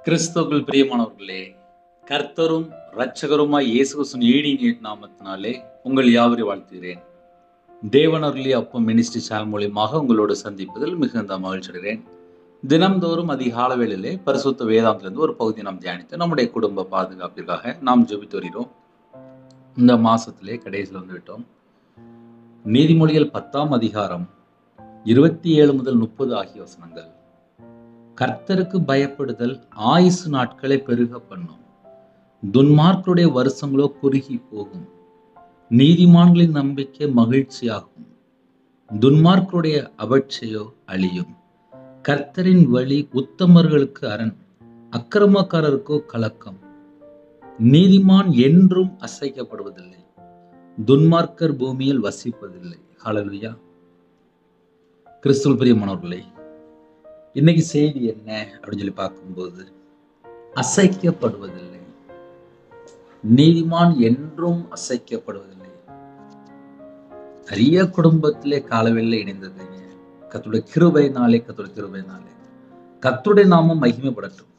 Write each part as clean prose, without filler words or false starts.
கிறிஸ்துவுக்குள் பிரியமானவர்களே, கர்த்தரும் இரட்சகருமாய் இயேசு கிறிஸ்துவின் ஈடின் நாமத்தினாலே உங்கள் யாவரையும் வாழ்த்துகிறேன். தேவன் அருளிய அப்பம் மினிஸ்ட்ரி சேனல் மூலியமாக உங்களோடு சந்திப்பதில் மிகுந்த மகிழ்ச்சி அடைகிறேன். தினம்தோறும் அதிகால வேளையிலே பரிசுத்த வேதாந்திலிருந்து ஒரு பகுதியை நாம் தியானித்து நம்முடைய குடும்ப பாதுகாப்பிற்காக நாம் ஜெபித்து வருகிறோம். இந்த மாசத்திலே கடைசியில் வந்துவிட்டோம். நீதிமொழிகள் 10ஆம் அதிகாரம் 27 முதல் 30 ஆகிய வசனங்கள். கர்த்தருக்கு பயப்படுதல் ஆயுசு நாட்களை பெருக பண்ணும், துன்மார்க்கருடைய வருஷங்களோ குறுகி போகும். நீதிமான்களின் நம்பிக்கை மகிழ்ச்சியாகும், துன்மார்க்கருடைய அபட்சையோ அழியும். கர்த்தரின் வழி உத்தமர்களுக்கு அரண், அக்கிரமக்காரருக்கோ கலக்கம். நீதிமான் என்றும் அசைக்கப்படுவதில்லை, துன்மார்க்கர் பூமியில் வசிப்பதில்லை. ஹல்லேலூயா. கிறிஸ்துவுக்குள் பிரியமானவர்களே, இன்னைக்கு செய்தி என்ன அப்படின்னு சொல்லி பார்க்கும்போது, அசைக்கப்படுவதில்லை, நீதிமான் என்றும் அசைக்கப்படுவதில்லை. நிறைய குடும்பத்திலே காலவெளியில இணைந்ததுங்க. கர்த்தருடைய கிருபையினாலே கர்த்தருடைய நாமம் மகிமைப்படட்டும்.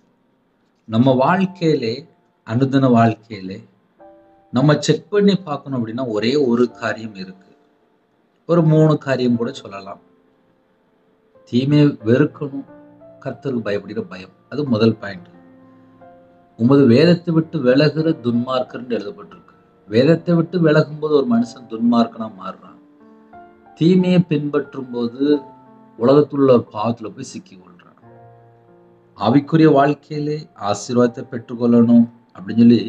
நம்ம வாழ்க்கையிலே, அனுதின வாழ்க்கையிலே நம்ம செக் பண்ணி பார்க்கணும் அப்படின்னா ஒரே ஒரு காரியம் இருக்கு. ஒரு 3 காரியம் கூட சொல்லலாம். தீமையை வெறுக்கணும், கர்த்தருக்கு பயப்படுகிற பயம், அது முதல் பாயிண்ட். உமது வேதத்தை விட்டு விலகுற துன்மார்க்கர்ன்னு எழுதப்பட்டிருக்கு. வேதத்தை விட்டு விலகும் போது ஒரு மனுஷன் துன்மார்க்கனா மாறுறான். தீமையை பின்பற்றும் போது உலகத்துள்ள ஒரு பாவத்துல போய் சிக்கி கொள்றான். ஆவிக்குரிய வாழ்க்கையிலே ஆசீர்வாதத்தை பெற்றுக்கொள்ளணும் அப்படின்னு சொல்லி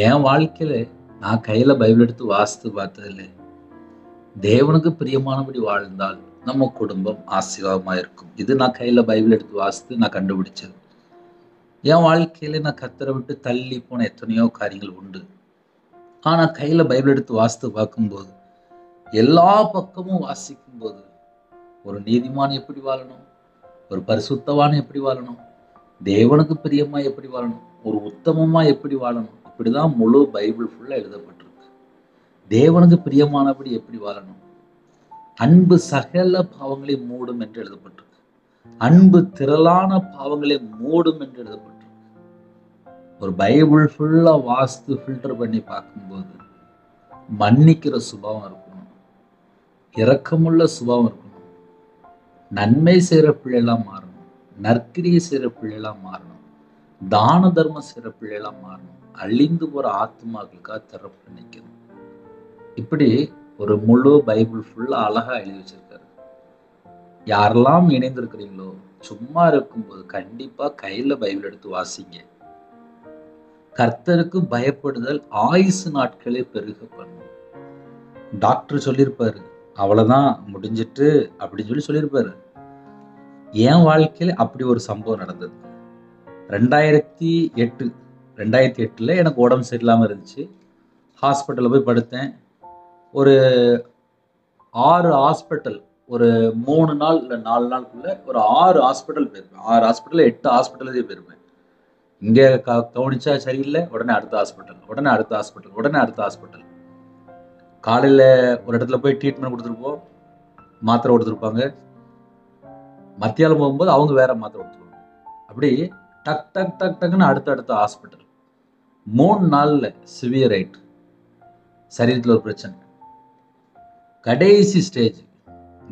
என் வாழ்க்கையில நான் கையில பைபிள் எடுத்து வாசித்து பார்த்ததில்லை. தேவனுக்கு பிரியமானபடி வாழ்ந்தால் நம்ம குடும்பம் ஆசீர்வாதமா இருக்கும். இது நான் கையில பைபிள் எடுத்து வாசித்து நான் கண்டுபிடிச்சது. என் வாழ்க்கையில நான் கர்த்தரை விட்டு தள்ளி போன எத்தனையோ காரியங்கள் உண்டு. ஆனா கையில பைபிள் எடுத்து வாசித்து பார்க்கும்போது, எல்லா பக்கமும் வாசிக்கும் போது, ஒரு நீதிமான் எப்படி வாழணும், ஒரு பரிசுத்தவான் எப்படி வாழணும், தேவனுக்கு பிரியமா எப்படி வாழணும், ஒரு உத்தமமா எப்படி வாழணும், இப்படிதான் முழு பைபிள் ஃபுல்லா எழுதப்பட்டிருக்கு. தேவனுக்கு பிரியமானபடி எப்படி வாழணும், அன்பு சகல பாவங்களை மூடும் என்று எழுதப்பட்டிருக்கு. அன்பு திரளான பாவங்களை மூடும் என்று எழுதப்பட்டிருக்கு. ஒரு பைபிள் ஃபுல்லா வாஸ்து ஃபில்டர் பண்ணி பார்க்கும்போது, மன்னிக்கிற சுபாவம் இருக்கணும், இரக்கமுள்ள சுபாவம் இருக்கணும், நன்மை செய்யற பிள்ளைலாம் மாறணும், நற்கிரியை செய்யற பிள்ளைலாம் மாறணும், தான தர்மம் செய்யற பிள்ளைலாம் மாறணும், அழிந்து போற ஆத்மாக்களுக்காக திறப்பு நிற்கணும். இப்படி ஒரு முழு பைபிள் ஃபுல்லா அழகா எழுதி வச்சிருக்காரு. யாரெல்லாம் இணைந்திருக்கிறீங்களோ, சும்மா இருக்கும்போது கண்டிப்பா கையில பைபிள் எடுத்து வாசிங்க. கர்த்தருக்கு பயப்படுதல் ஆயுசு நாட்களே பெருக பண்ணும். டாக்டர் சொல்லியிருப்பாரு, அவ்வளவுதான் முடிஞ்சிட்டு அப்படின்னு சொல்லியிருப்பாரு. என் வாழ்க்கையில அப்படி ஒரு சம்பவம் நடந்தது. 2008 எனக்கு உடம்பு சரியில்லாம இருந்துச்சு. ஹாஸ்பிட்டல்ல போய் படுத்தேன். ஒரு 6 ஹாஸ்பிட்டல், ஒரு 3 நாள் இல்லை 4 நாளுக்குள்ள ஒரு 6 ஹாஸ்பிட்டல் போயிருப்பேன். 6 ஹாஸ்பிட்டல் 8 ஹாஸ்பிட்டலே போயிருப்பேன். இங்கே கவனிச்சா சரியில்லை, உடனே அடுத்த ஹாஸ்பிட்டல், உடனே அடுத்த ஹாஸ்பிட்டல், உடனே அடுத்த ஹாஸ்பிட்டல். காலையில் ஒரு இடத்துல போய் ட்ரீட்மெண்ட் கொடுத்துருப்போம், மாத்திரை கொடுத்துருப்பாங்க. மத்தியானம் போகும்போது அவங்க வேற மாத்திரை கொடுத்துருவாங்க. அப்படி டக் டக் டக் டக்குன்னு அடுத்த ஹாஸ்பிட்டல். 3 நாளில் சிவியர் ஆயிட்டு, சரீரத்தில் ஒரு பிரச்சனை. கடைசி ஸ்டேஜ்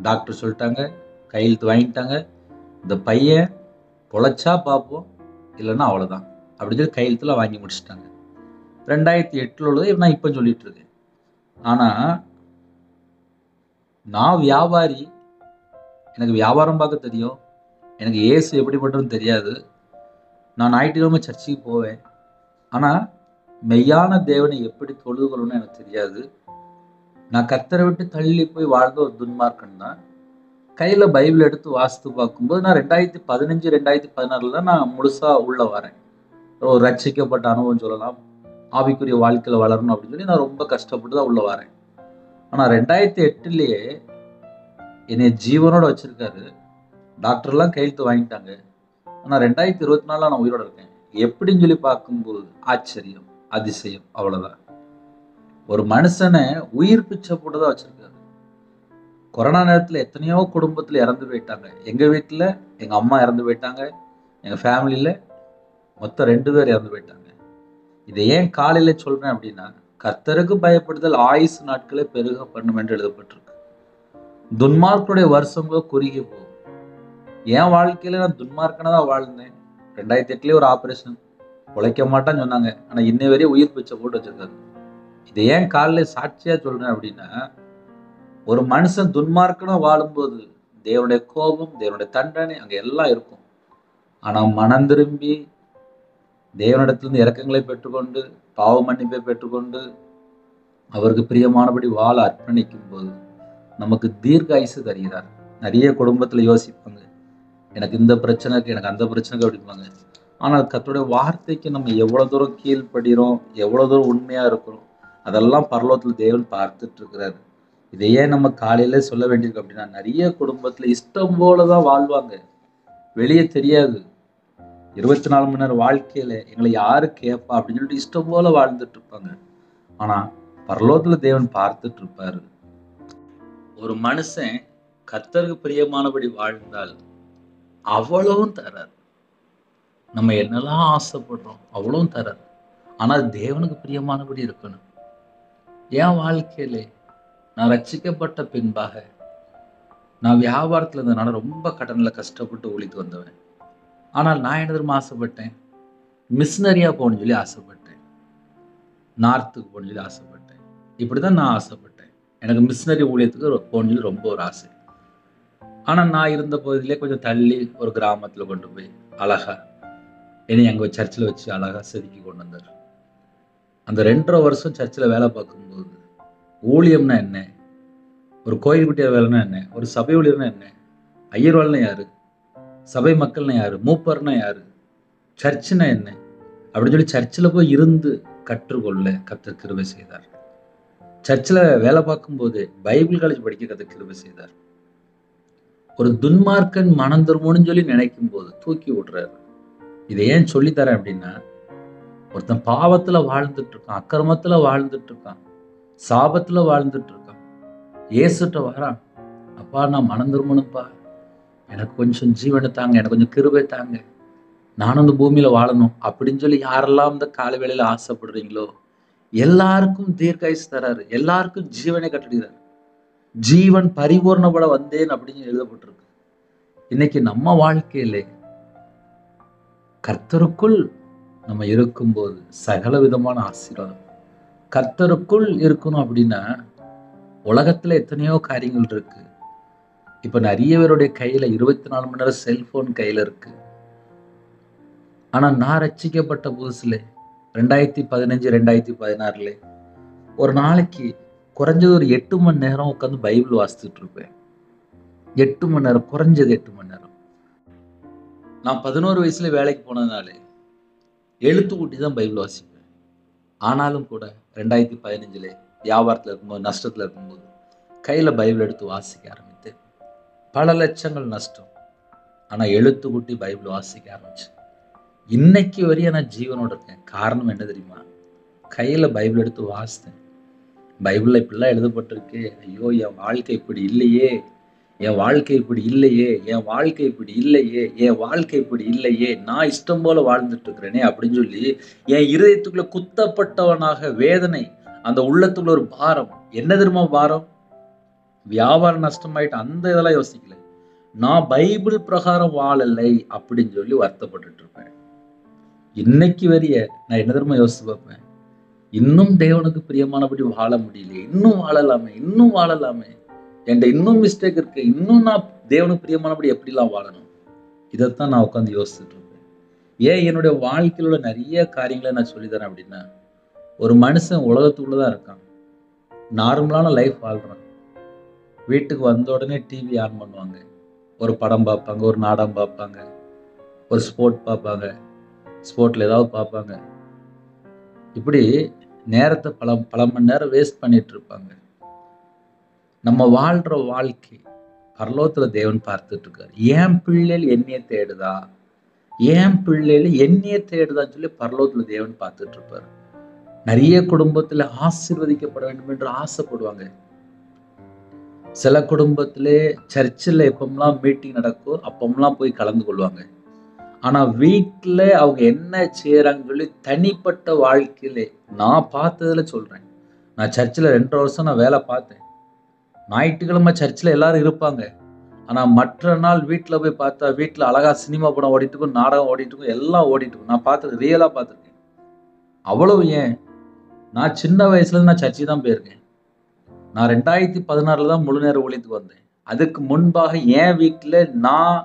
டாக்டர் சொல்லிட்டாங்க, கையெழுத்து வாங்கிட்டாங்க, இந்த பையன் பொழைச்சா பார்ப்போம், இல்லைன்னா அவ்வளோதான் அப்படின்னு சொல்லி கையெழுத்துல வாங்கி முடிச்சுட்டாங்க. 2008 உள்ளது நான் இப்போ சொல்லிட்டு இருக்கேன். ஆனால் நான் வியாபாரி, எனக்கு வியாபாரம் பார்க்க தெரியும், எனக்கு ஏசு எப்படிப்பட்டதுன்னு தெரியாது. நான் ஞாயிற்றுக்கிழமை சர்ச்சுக்கு போவேன், ஆனால் மெய்யான தேவனை எப்படி தொழுது கொள்ளணும்னு எனக்கு தெரியாது. நான் கர்த்தரை விட்டு தள்ளி போய் வாழ்ந்த ஒரு துன்மார்க்கன் தான். கையில் பைபிள் எடுத்து வாசித்து பார்க்கும்போது நான் 2015 2016 நான் முழுசா உள்ள வரேன். ஒரு ரட்சிக்கப்பட்ட அனுபவம் சொல்லலாம், ஆவிக்குரிய வாழ்க்கையில் வளரணும் அப்படின்னு சொல்லி நான் ரொம்ப கஷ்டப்பட்டு தான் உள்ள வரேன். ஆனால் 2008 என்னை ஜீவனோட வச்சிருக்காரு. டாக்டர்லாம் கையெழுத்து வாங்கிட்டாங்க. ஆனால் 2024 நான் உயிரோட இருக்கேன். எப்படின்னு சொல்லி பார்க்கும்போது ஆச்சரியம், அதிசயம், அவ்வளோதான். ஒரு மனுஷனை உயிர் பிச்சை போட்டுதான் வச்சிருக்காரு. கொரோனா நேரத்தில் எத்தனையோ குடும்பத்தில் இறந்து போயிட்டாங்க. எங்கள் வீட்டில் எங்கள் அம்மா இறந்து போயிட்டாங்க. எங்கள் ஃபேமிலியில் மொத்தம் 2 பேர் இறந்து போயிட்டாங்க. இதை ஏன் காலையில சொல்றேன் அப்படின்னா, கர்த்தருக்கு பயப்படுதல் ஆயுசு நாட்களே பெருக பண்ணும் என்று எழுதப்பட்டிருக்கு. துன்மார்க்குடைய வருஷங்களோ குறுகி போகும். என் வாழ்க்கையில நான் துன்மார்க்கனா தான் வாழ்ந்தேன். 2008 ஒரு ஆபரேஷன், உழைக்க மாட்டான்னு சொன்னாங்க. ஆனா இன்னை வரையும் உயிர் பிச்சை போட்டு வச்சிருக்காரு. இதை ஏன் காலையில சாட்சியா சொல்றேன் அப்படின்னா, ஒரு மனுஷன் துன்மார்க்கனா வாழும்போது தேவனுடைய கோபம், தேவனுடைய தண்டனை அங்க எல்லாம் இருக்கும். ஆனா மனம் திரும்பி தேவனிடத்திலிருந்து இரக்கங்களை பெற்றுக்கொண்டு, பாவ மன்னிப்பை பெற்றுக்கொண்டு, அவருக்கு பிரியமானபடி வாழ அர்ப்பணிக்கும் போது நமக்கு தீர்க்காயுசு தருகிறார். நிறைய குடும்பத்துல யோசிப்பாங்க, எனக்கு இந்த பிரச்சனை இருக்கு, எனக்கு அந்த பிரச்சனை இருக்கு அப்படிம்பாங்க. ஆனால் கர்த்தருடைய வார்த்தைக்கு நம்ம எவ்வளவு தூரம் கீழ்ப்படுகிறோம், எவ்வளவு தூரம் உண்மையா இருக்கிறோம், அதெல்லாம் பரலோகத்துல தேவன் பார்த்துட்டு இருக்கிறாரு. இதையே நம்ம காலையில சொல்ல வேண்டியிருக்கு அப்படின்னா, நிறைய குடும்பத்துல இஷ்டம் போலதான் வாழ்வாங்க, வெளியே தெரியாது. 24 மணி நேரம் வாழ்க்கையில எங்களை யாரு கேட்பா அப்படின்னு சொல்லிட்டு இஷ்டம் போல வாழ்ந்துட்டு இருப்பாங்க. ஆனா பரலோகத்துல தேவன் பார்த்துட்டு இருப்பாரு. ஒரு மனுஷன் கர்த்தருக்கு பிரியமானபடி வாழ்ந்தால் அவ்வளவும் தரார். நம்ம என்னெல்லாம் ஆசைப்படுறோம் அவ்வளவும் தரார். ஆனா தேவனுக்கு பிரியமானபடி இருக்கணும். என் வாழ்க்கையில நான் ரட்சிக்கப்பட்ட பின்பாக நான் வியாபாரத்துல இருந்ததுனால ரொம்ப கடன்ல கஷ்டப்பட்டு ஊழித்து வந்தவன். ஆனால் நான் என்ன தெரியுமா ஆசைப்பட்டேன்? மிஷினரியா போகணும்னு சொல்லி ஆசைப்பட்டேன். நார்த்துக்கு போகணும்னு சொல்லி ஆசைப்பட்டேன். இப்படிதான் நான் ஆசைப்பட்டேன். எனக்கு மிஷினரி ஊழியத்துக்கு போகணும்னு சொல்லி ரொம்ப ஒரு ஆசை. ஆனா நான் இருந்த பகுதியிலே கொஞ்சம் தள்ளி ஒரு கிராமத்துல கொண்டு போய் அழகா என்னை அங்க சர்ச்சில் வச்சு அழகா செதுக்கி கொண்டு வந்தார். அந்த 2.5 வருஷம் சர்ச்சில் வேலை பார்க்கும்போது ஊழியம்னா என்ன, ஒரு கோயில் குட்டியா வேலைன்னா என்ன, ஒரு சபை ஊழியர்னா என்ன, ஐயர்வாள்னா யாரு, சபை மக்கள்னா யாரு, மூப்பர்னா யாரு, சர்ச்சுனா என்ன அப்படின்னு சொல்லி சர்ச்சில் போய் இருந்து கற்றுக்கொள்ள கர்த்தர் கிருபை செய்தார். சர்ச்சில் வேலை பார்க்கும்போது பைபிள் காலேஜ் படிக்க கர்த்தர் கிருபை செய்தார். ஒரு துன்மார்க்கன் மனம் திரும்பணும்னு சொல்லி நினைக்கும் போது தூக்கி விடுறாரு. இதை ஏன் சொல்லித்தரேன் அப்படின்னா, ஒருத்தன் பாவத்துல வாழ்ந்துட்டு இருக்கான், அக்கிரமத்துல வாழ்ந்துட்டு இருக்கான், சாபத்துல வாழ்ந்துட்டு இருக்கான். இயேசுட்ட வரான், அப்பா நான் மனம் திரும்பணும்ப்பா, எனக்கு கொஞ்சம் ஜீவனை தாங்க, எனக்கு கொஞ்சம் கிருபை தாங்க, நானும் இந்த பூமியில வாழணும் அப்படின்னு சொல்லி யாரெல்லாம் இந்த காலை வேளையில ஆசைப்படுறீங்களோ எல்லாருக்கும் தீர்க்காயுசு தராரு, எல்லாருக்கும் ஜீவனை கட்டளிறாரு. ஜீவன் பரிபூர்ணப்பட வந்தேன் அப்படின்னு எழுதப்பட்டிருக்கு. இன்னைக்கு நம்ம வாழ்க்கையிலே கர்த்தருக்குள் நம்ம இருக்கும்போது சகல விதமான ஆசீர்வாதம். கர்த்தருக்குள் இருக்கணும் அப்படின்னா உலகத்துல எத்தனையோ காரியங்கள் இருக்கு. இப்ப நிறைய பேருடைய கையில 24 மணி நேரம் செல்போன் கையில இருக்கு. ஆனா நான் ரட்சிக்கப்பட்ட புதுசுல 2015 2016 ஒரு நாளைக்கு குறைஞ்சது ஒரு 8 மணி நேரம் உட்காந்து பைபிள் வாசிச்சுட்டு இருப்பேன். 8 மணி நேரம், குறைஞ்சது 8 மணி நேரம். நான் 11 வயசுல வேலைக்கு போனதுனால எழுத்து கூட்டி தான் பைபிள் வாசிப்பேன். ஆனாலும் கூட 2015 வியாபாரத்துல இருக்கும்போது, நஷ்டத்துல இருக்கும்போது கையில பைபிள் எடுத்து வாசிக்க ஆரம்பித்தேன். பல லட்சங்கள் நஷ்டம். ஆனா எழுத்து கூட்டி பைபிள் வாசிக்க ஆரம்பிச்சேன். இன்னைக்கு வரையும் நான் ஜீவனோட இருக்கேன். காரணம் என்ன தெரியுமா? கையில பைபிள் எடுத்து வாசித்தேன். பைபிள்ல இப்படிலாம் எழுதப்பட்டிருக்கு. ஐயோ என் வாழ்க்கை இப்படி இல்லையே, என் வாழ்க்கை இப்படி இல்லையே, என் வாழ்க்கை இப்படி இல்லையே, என் வாழ்க்கை இப்படி இல்லையே, நான் இஷ்டம் போல வாழ்ந்துட்டு இருக்கிறேனே அப்படின்னு சொல்லி என் இருதயத்துக்குள்ள குத்தப்பட்டவனாக வேதனை, அந்த உள்ளத்துக்குள்ள ஒரு பாரம். என்ன தெரியுமா பாரம்? வியாபாரம் நஷ்டமாயிட்டு அந்த இதெல்லாம் யோசிக்கல. நான் பைபிள் பிரகாரம் வாழலை அப்படின்னு சொல்லி வருத்தப்பட்டுட்டு இருப்பேன். இன்னைக்கு வரைய நான் என்ன தெரியுமா யோசிச்சு பார்ப்பேன், இன்னும் தேவனுக்கு பிரியமானபடி வாழ முடியலையே, இன்னும் வாழலாமே, இன்னும் வாழலாமே, என்கிட்ட இன்னும் மிஸ்டேக் இருக்கு, இன்னும் நான் தேவனுக்கு பிரியமானபடி எப்படிலாம் வாழணும், இதைத்தான் நான் உட்காந்து யோசிச்சுட்டு இருப்பேன். ஏன் என்னுடைய வாழ்க்கையில உள்ள நிறைய காரியங்களை நான் சொல்லித்தரேன் அப்படின்னா, ஒரு மனுஷன் உலகத்துக்குள்ளதான் இருக்கான், நார்மலான லைஃப் வாழ்றான். வீட்டுக்கு வந்த உடனே டிவி ஆன் பண்ணுவாங்க, ஒரு படம் பார்ப்பாங்க, ஒரு நாடகம் பார்ப்பாங்க, ஒரு ஸ்போர்ட் பார்ப்பாங்க, ஸ்போர்ட்ல ஏதாவது பார்ப்பாங்க. இப்படி நேரத்தை பல மணி நேரம் வேஸ்ட் பண்ணிட்டு இருப்பாங்க. நம்ம வாழ்ற வாழ்க்கை பரலோகத்துல தேவன் பார்த்துட்டு இருக்காரு. என் பிள்ளைகள் என்னைய தேடுதா, என் பிள்ளைகள் என்னைய தேடுதான்னு சொல்லி பரலோகத்துல தேவன் பார்த்துட்டு இருப்பாரு. நிறைய குடும்பத்துல ஆசீர்வதிக்கப்பட வேண்டும் என்று ஆசைப்படுவாங்க. சில குடும்பத்திலே சர்ச்சில் எப்பமெல்லாம் மீட்டிங் நடக்கோ அப்பமெல்லாம் போய் கலந்து கொள்வாங்க. ஆனா வீட்டுல அவங்க என்ன செய்யறாங்கன்னு சொல்லி தனிப்பட்ட வாழ்க்கையிலே நான் பார்த்ததுல சொல்றேன். நான் சர்ச்சில் 2.5 வருஷம் நான் வேலை பார்த்தேன். ஞாயிற்றுக்கிழமை சர்ச்சில் எல்லாரும் இருப்பாங்க. ஆனா மற்ற நாள் வீட்டுல போய் பார்த்தா வீட்டுல அழகா சினிமா படம் ஓடிட்டு இருக்கும், நாடகம் ஓடிட்டு இருக்கும், எல்லாம் ஓடிட்டு இருக்கும். நான் பார்த்து ரியலா பார்த்துருக்கேன். அவ்வளவு ஏன், நான் சின்ன வயசுல நான் சர்ச்சை தான் போயிருக்கேன். நான் 2016 தான் முழு நேர ஊழியத்துக்கு வந்தேன். அதுக்கு முன்பாக என் வீட்டுல நான்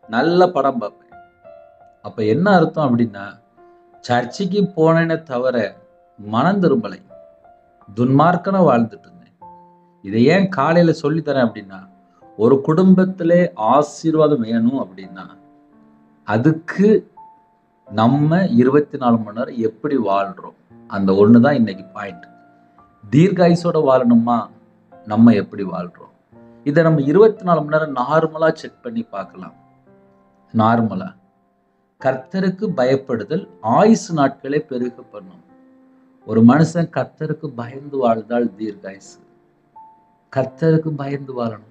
நல்ல படம் பார்ப்பேன். அப்ப என்ன அர்த்தம் அப்படின்னா, சர்ச்சுக்கு போனேனே தவிர மனம் திரும்பலை, துன்மார்க்கனா வாழ்ந்துட்டு இருந்தேன். இதை ஏன் காலையில சொல்லி தரேன் அப்படின்னா, ஒரு குடும்பத்திலே ஆசீர்வாதம் வேணும் அப்படின்னா அதுக்கு நம்ம 24 மணி நேரம் எப்படி வாழ்றோம், அந்த ஒண்ணுதான் இன்னைக்கு பாயிண்ட். தீர்காயுசோட வாழணுமா, நம்ம எப்படி வாழ்றோம், இதை நம்ம 24 மணி நேரம் நார்மலா செக் பண்ணி பார்க்கலாம். நார்மலா கர்த்தருக்கு பயப்படுதல் ஆயுசு நாட்களை பெருக பண்ணும். ஒரு மனுஷன் கர்த்தருக்கு பயந்து வாழ்ந்தால் தீர்காயுசு. கர்த்தருக்கு பயந்து வாழணும்.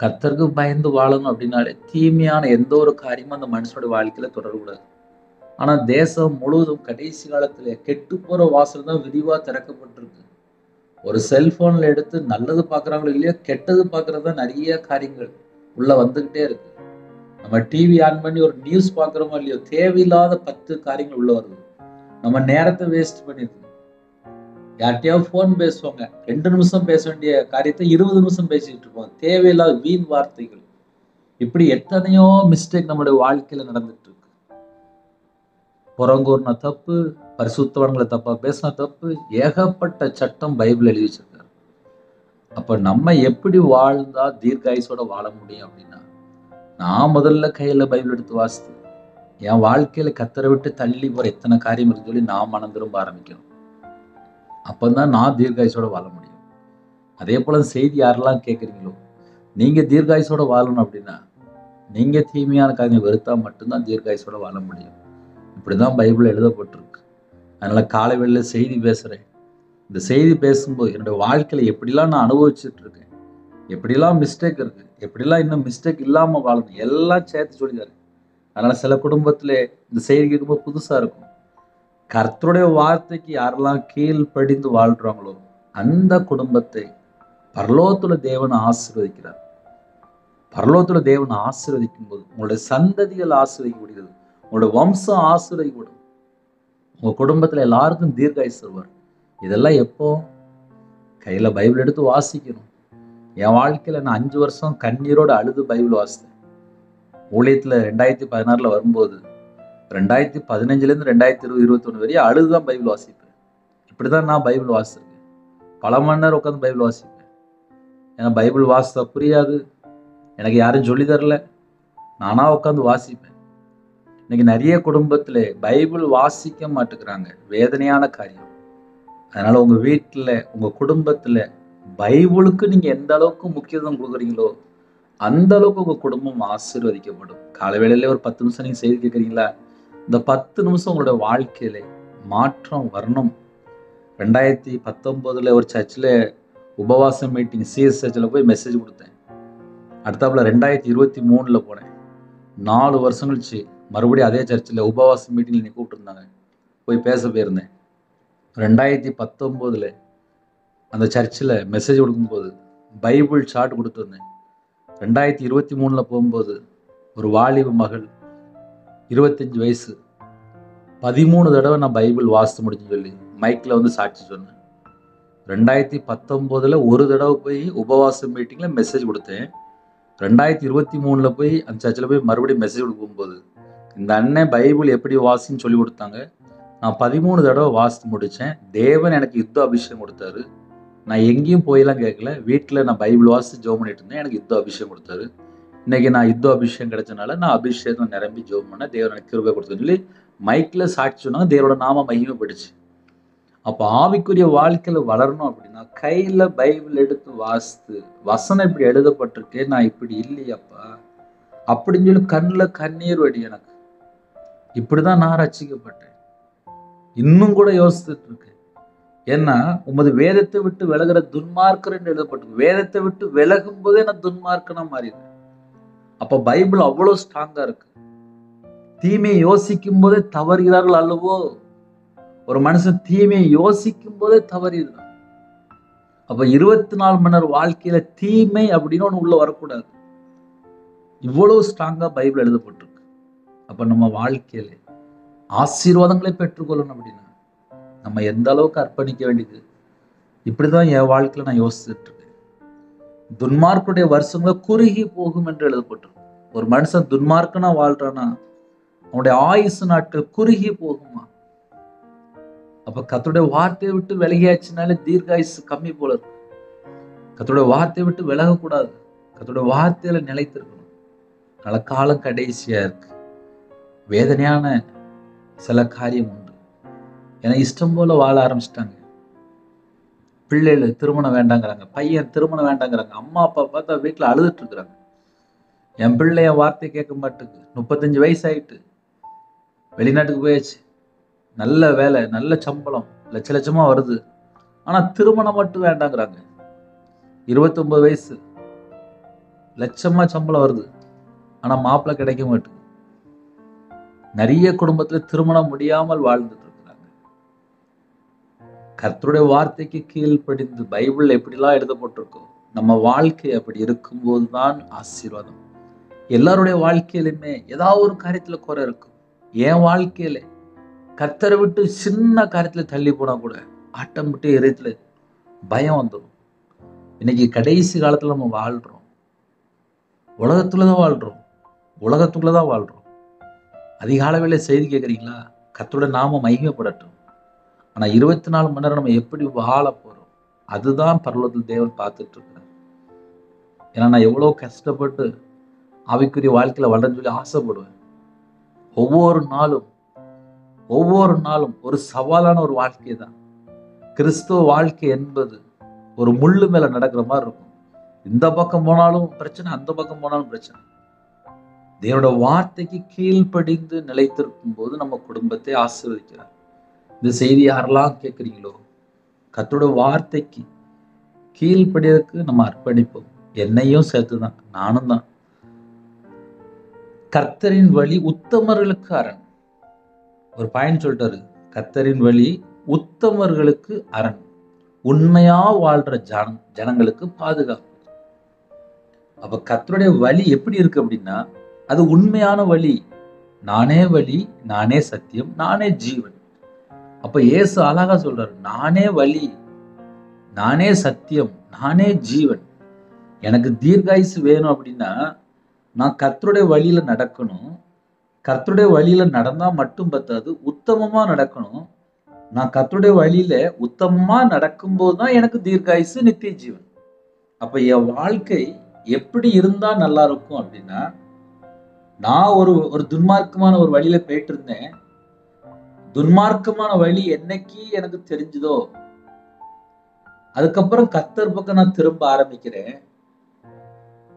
கர்த்தருக்கு பயந்து வாழணும் அப்படின்னாலே தீமையான எந்த ஒரு காரியமும் அந்த மனுஷனோட வாழ்க்கையில தொடரக்கூடாது. ஆனா தேசம் முழுவதும் கடைசி காலத்துல கெட்டு போற வாசல் தான் விரிவா திறக்கப்பட்டிருக்கு. ஒரு செல்போன்ல எடுத்து நல்லது பாக்குறாங்களோ இல்லையோ, கெட்டது பாக்குறதா நிறைய காரியங்கள் உள்ள வந்துகிட்டே இருக்கு. நம்ம டிவி ஆன் பண்ணி ஒரு நியூஸ் பாக்குறோமோ இல்லையோ, தேவையில்லாத 10 காரியங்கள் உள்ள வருது. நம்ம நேரத்தை வேஸ்ட் பண்ணிருக்கு. யார்கிட்டயாவது போன் பேசுவாங்க, 2 நிமிஷம் பேச வேண்டிய காரியத்தை 20 நிமிஷம் பேசிட்டு இருப்போம். தேவையில்லாத வீண் வார்த்தைகள். இப்படி எத்தனையோ மிஸ்டேக் நம்மளுடைய வாழ்க்கையில நடந்துட்டு இருக்கு. புறங்கூர்ன தப்பு, பரிசுத்தவான்களை தப்பா பேசின தப்பு, ஏகப்பட்ட சட்டம் பைபிள் எழுதி வச்சிருக்காரு. அப்ப நம்ம எப்படி வாழ்ந்தா தீர்காயுசோட வாழ முடியும் அப்படின்னா, நான் முதல்ல கையில பைபிள் எடுத்து வாசித்து என் வாழ்க்கையில கத்தரை விட்டு தள்ளி போற எத்தனை காரியம் இருக்குன்னு சொல்லி நான் மனம் திரும்ப ஆரம்பிக்கணும். அப்பதான் நான் தீர்காயுசோட வாழ முடியும். அதே போல செய்தி யாரெல்லாம் கேட்குறீங்களோ, நீங்க தீர்காயுசோட வாழணும் அப்படின்னா நீங்க தீமையான காரியங்களை வெறுத்தா மட்டும்தான் தீர்காயுசோட வாழ முடியும். இப்படிதான் பைபிள் எழுதப்பட்டிருக்கு. அதனால காலை வேளையில செய்தி பேசுறேன். இந்த செய்தி பேசும்போது என்னோட வாழ்க்கையில எப்படிலாம் நான் அனுபவிச்சுட்டு இருக்கேன், எப்படிலாம் மிஸ்டேக் இருக்கு, எப்படிலாம் இன்னும் மிஸ்டேக் இல்லாம வாழணும், எல்லாம் சேர்த்து சொல்லித்தாரு. அதனால சில குடும்பத்திலே இந்த செய்தி கேட்கும்போது புதுசா இருக்கும். கர்த்தருடைய வார்த்தைக்கு யாரெல்லாம் கீழ்ப்படிந்து வாழ்றாங்களோ அந்த குடும்பத்தை பரலோகத்துல தேவன் ஆசீர்வதிக்கிறார். பரலோகத்துல தேவன் ஆசீர்வதிக்கும் போது உங்களுடைய சந்ததிகள் ஆசீர்வதிக்கப்படுகிறது, உங்களுடைய வம்சம் ஆசீர்வதிக்கப்படும், உங்க குடும்பத்துல எல்லாருக்கும் தீர்காயுசு தருவார். இதெல்லாம் எப்போ? கையில பைபிள் எடுத்து வாசிக்கணும். என் வாழ்க்கையில நான் 5 வருஷம் கண்ணீரோட அழுது பைபிள் வாசித்தேன். ஊழியத்துல 2016 வரும்போது 2015 2021 வரையும் அழுதுதான் பைபிள் வாசிப்பேன். இப்படிதான் நான் பைபிள் வாசிச்சிருக்கேன். பல மணி நேரம் உட்காந்து பைபிள் வாசிப்பேன். ஏன்னா பைபிள் வாசித்தா புரியாது, எனக்கு யாரும் சொல்லி தரல, நானா உட்காந்து வாசிப்பேன். இன்னைக்கு நிறைய குடும்பத்துல பைபிள் வாசிக்க மாட்டேங்கிறாங்க, வேதனையான காரியம். அதனால உங்க வீட்டுல உங்க குடும்பத்துல பைபிளுக்கு நீங்க எந்த அளவுக்கு முக்கியத்துவம் கொடுக்குறீங்களோ அந்த அளவுக்கு உங்க குடும்பம் ஆசீர்வதிக்கப்படும். காலை வேளையில ஒரு 10 நிமிஷம் நீங்க செய்தி கேட்குறீங்களா, இந்த 10 நிமிஷம் உங்களோட வாழ்க்கையில மாற்றம் வரணும். 2019 ஒரு சர்ச்சில் உபவாச மீட்டிங் சிஎஸ் சர்ச்சில் போய் மெசேஜ் கொடுத்தேன். அடுத்தாப்புல 2023 போனேன். 4 வருஷம் கழிச்சு மறுபடியும் அதே சர்ச்சில் உபவாச மீட்டிங்ல நீ கூப்பிட்டுருந்தாங்க, போய் பேச போயிருந்தேன். 2019 அந்த சர்ச்சில் மெசேஜ் கொடுக்கும்போது பைபிள் சார்ட் கொடுத்துருந்தேன். 2023 போகும்போது ஒரு வாலிப மகள் 25 வயசு 13 தடவை நான் பைபிள் வாசித்து முடிச்சுன்னு சொல்லி மைக்ல வந்து சாட்சி சொன்னேன். 2019 ஒரு தடவை போய் உபவாச மீட்டிங்ல மெசேஜ் கொடுத்தேன். 2023 போய் அந்த சர்ச்சில் போய் மறுபடியும் மெசேஜ் கொடுக்கும்போது இந்த அண்ணன் பைபிள் எப்படி வாசின்னு சொல்லி கொடுத்தாங்க. நான் 13 தடவை வாசித்து முடித்தேன். தேவன் எனக்கு யுத்த அபிஷேகம் கொடுத்தாரு. நான் எங்கேயும் போயெல்லாம் கேட்கல, வீட்டில் நான் பைபிள் வாசித்து ஜெபம் பண்ணிட்டு இருந்தேன். எனக்கு யுத்த அபிஷேகம் கொடுத்தாரு. இன்னைக்கு நான் யுத்த அபிஷேகம் கிடைச்சனால நான் அபிஷேகம் நிரம்பி ஜெபம் பண்ண தேவன் எனக்கு கிருபை கொடுத்தாருன்னு சொல்லி மைக்ல சாட்சி சொன்னாங்க. தேவனோட நாம மகிமைப்படுச்சு. அப்போ ஆவிக்குரிய வாழ்க்கையில வளரணும் அப்படின்னா கையில பைபிள் எடுத்து வாசித்து, வசனம் இப்படி எழுதப்பட்டிருக்கே, நான் இப்படி இல்லையாப்பா அப்படின்னு சொல்லி கண்ணில் கண்ணீர் வடி. எனக்கு இப்படிதான் நான் ரட்சிக்கப்பட்டேன். இன்னும் கூட யோசித்துட்டு இருக்கேன். ஏன்னா உமது வேதத்தை விட்டு விலகிற துன்மார்க்கர் என்று எழுதப்பட்டிருக்கு. வேதத்தை விட்டு விலகும் போதே நான் துன்மார்க்கனா மாறிடுறேன். அப்ப பைபிள் அவ்வளவு ஸ்ட்ராங்கா இருக்கு. தீமையை யோசிக்கும் போதே தவறுகிறார்கள் அல்லவோ? ஒரு மனுஷன் தீமையை யோசிக்கும் போதே தவறுகிறான். அப்ப 24 மணி நேரம் வாழ்க்கையில தீமை அப்படின்னு ஒண்ணு உள்ள வரக்கூடாது. இவ்வளவு ஸ்ட்ராங்கா பைபிள் எழுதப்பட்டிருக்கு. அப்ப நம்ம வாழ்க்கையில ஆசீர்வாதங்களை பெற்றுக்கொள்ளணும் அப்படின்னா நம்ம எந்த அளவுக்கு அர்ப்பணிக்க வேண்டியது. இப்படிதான் என் வாழ்க்கையில நான் யோசிச்சுட்டு இருக்கேன். துன்மார்க்குடைய வருஷங்களை குறுகி போகும் என்று எழுதப்பட்டிருக்கு. ஒரு மனுஷன் துன்மார்க்கனா வாழ்றானா அவனுடைய ஆயுசு நாட்கள் குறுகி போகுமா? அப்ப கர்த்தருடைய வார்த்தையை விட்டு விலகியாச்சுனாலே தீர்காயுசு கம்மி போல இருக்கு. கர்த்தருடைய வார்த்தையை விட்டு விலகக்கூடாது. கர்த்தருடைய வார்த்தையில நிலைத்திருக்கணும். நல்ல காலம் கடைசியா இருக்கு. வேதனையான சில காரியம் உண்டு. ஏன்னா இஷ்டம் போல வாழ ஆரம்பிச்சிட்டாங்க. பிள்ளைகள் திருமணம் வேண்டாங்கிறாங்க, பையன் திருமணம் வேண்டாங்கிறாங்க, அம்மா அப்பா பார்த்தா வீட்டுல அழுதுட்டு இருக்கிறாங்க. என் பிள்ளை என் வார்த்தை கேட்க மாட்டேங்குது, 35 வயசு ஆயிட்டு, வெளிநாட்டுக்கு போயாச்சு, நல்ல வேலை, நல்ல சம்பளம், லட்ச லட்சமா வருது, ஆனா திருமணம் மட்டும் வேண்டாங்கிறாங்க. 29 வயசு, லட்சமா சம்பளம் வருது, ஆனா மாப்பிள்ளை கிடைக்க மாட்டேங்குது. நிறைய குடும்பத்துல திருமணம் முடியாமல் வாழ்ந்துட்டு இருக்கிறாங்க. கர்த்தருடைய வார்த்தைக்கு கீழ்ப்படிந்து பைபிள் எப்படிலாம் எழுதப்பட்டிருக்கோம், நம்ம வாழ்க்கை அப்படி இருக்கும்போதுதான் ஆசீர்வாதம். எல்லாருடைய வாழ்க்கையிலுமே ஏதாவது ஒரு காரியத்துல குறை இருக்கும். என் வாழ்க்கையில கர்த்தரை விட்டு சின்ன காரியத்துல தள்ளி போனா கூட ஆட்டோமேட்டிக் இதயத்துல பயம் வந்துடும். இன்னைக்கு கடைசி காலத்துல நம்ம வாழ்றோம், உலகத்துலதான் வாழ்றோம். அதிகால வேளை செய்தி கேட்குறீங்களா? கர்த்தருடைய நாமம் மகிமைப்படட்டும். ஆனா 24 மணி நேரம் நம்ம எப்படி வாழ போறோம், அதுதான் பரலோகத்தில் தேவன் பார்த்துட்டு இருக்கிறார். ஏன்னா நான் எவ்வளவு கஷ்டப்பட்டு ஆவிக்குரிய வாழ்க்கையில வளர்ந்து சொல்லி ஆசைப்படுவேன். ஒவ்வொரு நாளும் ஒரு சவாலான ஒரு வாழ்க்கை தான். கிறிஸ்துவ வாழ்க்கை என்பது ஒரு முள்ளு மேல நடக்கிற மாதிரி இருக்கும். இந்த பக்கம் போனாலும் பிரச்சனை, அந்த பக்கம் போனாலும் பிரச்சனை. தேவனோட வார்த்தைக்கு கீழ்ப்படிந்து நிலைத்திருக்கும் போது நம்ம குடும்பத்தை ஆசீர்வதிக்கிறார். இந்த செய்தி யாரெல்லாம் கேட்குறீங்களோ, கர்த்தருடைய வார்த்தைக்கு கீழ்ப்படியதுக்கு நம்ம அர்ப்பணிப்போம். என்னையும் சேர்த்துதான், நானும் தான். கர்த்தரின் வழி உத்தமர்களுக்கு அரண். ஒரு பாயிண்ட் சொல்லிட்டாரு, கர்த்தரின் வழி உத்தமர்களுக்கு அரண், உண்மையா வாழ்ற ஜனங்களுக்கு பாதுகாப்பு. அப்ப கர்த்தருடைய வழி எப்படி இருக்கு அப்படின்னா அது உண்மையான வழி. நானே வழி, நானே சத்தியம், நானே ஜீவன். அப்ப இயேசு அழகா சொல்றாரு, நானே வழி, நானே சத்தியம், நானே ஜீவன். எனக்கு தீர்காயுசு வேணும் அப்படின்னா நான் கர்த்தருடைய வழியில நடக்கணும். கர்த்தருடைய வழியில நடந்தா மட்டும் பத்தாது, உத்தமமா நடக்கணும். நான் கர்த்தருடைய வழியில உத்தமமா நடக்கும்போது தான் எனக்கு தீர்காயுசு, நித்திய ஜீவன். அப்ப என் வாழ்க்கை எப்படி இருந்தா நல்லா இருக்கும் அப்படின்னா, நான் ஒரு துன்மார்க்கமான ஒரு வழியில போயிட்டு இருந்தேன். துன்மார்க்கமான வழி என்னைக்கு எனக்கு தெரிஞ்சதோ அதுக்கப்புறம் கர்த்தர் பக்கம் நான் திரும்ப ஆரம்பிக்கிறேன்.